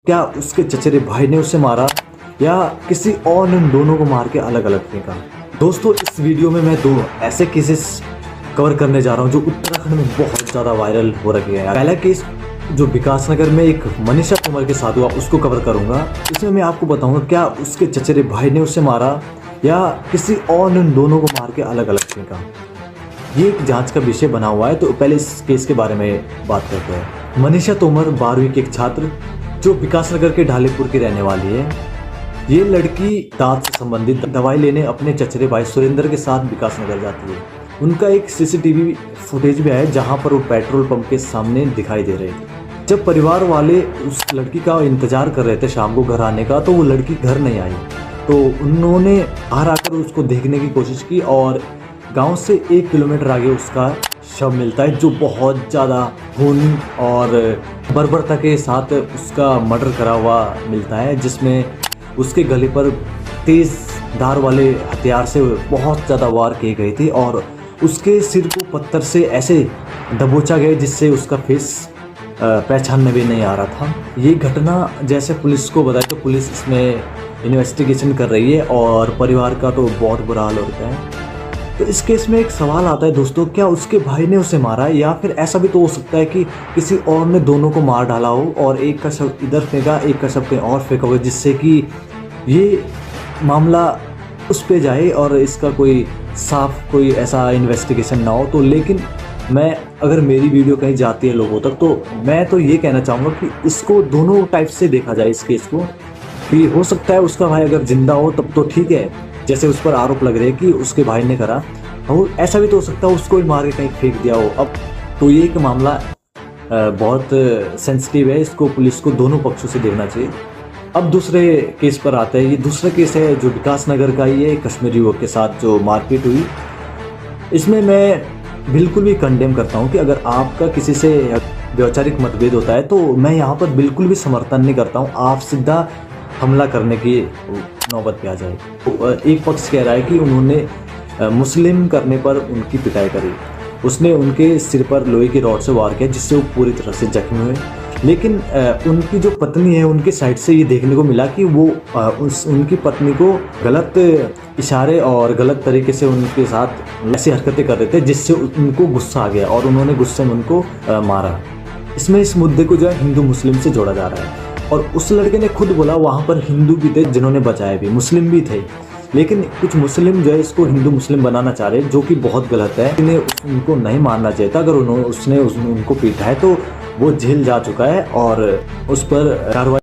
क्या उसके चचेरे भाई ने उसे मारा या किसी और ने उन दोनों को मार के अलग अलग फेंका। दोस्तों, इस वीडियो में मैं दो ऐसे केसेस कवर करने जा रहा हूं जो उत्तराखंड में बहुत ज़्यादा वायरल हो रखे हैं। पहला केस जो विकास नगर में एक मनीषा तोमर के साथ हुआ उसको कवर करूंगा। इसमें मैं आपको बताऊंगा क्या उसके चचेरे भाई ने उसे मारा या किसी और ने उन दोनों को मार के अलग अलग फेंका। ये एक जांच का विषय बना हुआ है, तो पहले इस केस के बारे में बात करते हैं। मनीषा तोमर 12वीं की एक छात्र जो विकास नगर के ढालेपुर की रहने वाली है। ये लड़की दांत से संबंधित दवाई लेने अपने चचेरे भाई सुरेंद्र के साथ विकास नगर जाती है। उनका एक सीसीटीवी फुटेज भी है जहां पर वो पेट्रोल पंप के सामने दिखाई दे रहे थे। जब परिवार वाले उस लड़की का इंतजार कर रहे थे शाम को घर आने का, तो वो लड़की घर नहीं आई। तो उन्होंने बाहर आकर उसको देखने की कोशिश की और गांव से 1 किलोमीटर आगे उसका शव मिलता है, जो बहुत ज़्यादा खून और बर्बरता के साथ उसका मर्डर करा हुआ मिलता है, जिसमें उसके गले पर तेज़ धार वाले हथियार से बहुत ज़्यादा वार किए गए थे और उसके सिर को पत्थर से ऐसे दबोचा गया जिससे उसका फेस पहचान में भी नहीं आ रहा था। ये घटना जैसे पुलिस को बताया तो पुलिस इसमें इन्वेस्टिगेशन कर रही है और परिवार का तो बहुत बुरा हाल होता है। तो इस केस में एक सवाल आता है दोस्तों, क्या उसके भाई ने उसे मारा या फिर ऐसा भी तो हो सकता है कि किसी और ने दोनों को मार डाला हो और एक का शव इधर फेंका, एक का शव कहीं और फेंका हो, जिससे कि ये मामला उस पे जाए और इसका कोई साफ कोई ऐसा इन्वेस्टिगेशन ना हो। तो लेकिन मैं अगर मेरी वीडियो कहीं जाती है लोगों तक, तो मैं तो ये कहना चाहूँगा कि इसको दोनों टाइप से देखा जाए इस केस को। कि हो सकता है उसका भाई अगर जिंदा हो तब तो ठीक है, जैसे उस पर आरोप लग रहे हैं कि उसके भाई ने करा, और ऐसा भी तो हो सकता है उसको ही मार के कहीं फेंक दिया हो। अब तो ये एक मामला बहुत सेंसिटिव है, इसको पुलिस को दोनों पक्षों से देखना चाहिए। अब दूसरे केस पर आते हैं। ये दूसरा केस है जो विकास नगर का ही है, कश्मीरी युवक के साथ जो मारपीट हुई। इसमें मैं बिल्कुल भी कंडेम करता हूँ कि अगर आपका किसी से वैचारिक मतभेद होता है तो मैं यहाँ पर बिल्कुल भी समर्थन नहीं करता हूँ आप सीधा हमला करने की नौबत पे आ जाए। तो एक पक्ष कह रहा है कि उन्होंने मुस्लिम करने पर उनकी पिटाई करी, उसने उनके सिर पर लोहे की रॉड से वार किया जिससे वो पूरी तरह से जख्मी हुए। लेकिन उनकी जो पत्नी है उनके साइड से ये देखने को मिला कि वो उनकी पत्नी को गलत इशारे और गलत तरीके से उनके साथ ऐसी हरकतें कर रहे थे जिससे उनको गुस्सा आ गया और उन्होंने गुस्से में उनको मारा। इसमें इस मुद्दे को जो है हिंदू मुस्लिम से जोड़ा जा रहा है और उस लड़के ने खुद बोला वहाँ पर हिंदू भी थे जिन्होंने बचाया भी, मुस्लिम भी थे, लेकिन कुछ मुस्लिम जो है इसको हिंदू मुस्लिम बनाना चाह रहे हैं, जो कि बहुत गलत है। इन्हें उनको नहीं मानना चाहिए था। अगर उसने उनको पीटा है तो वो जेल जा चुका है और उस पर कार्रवाई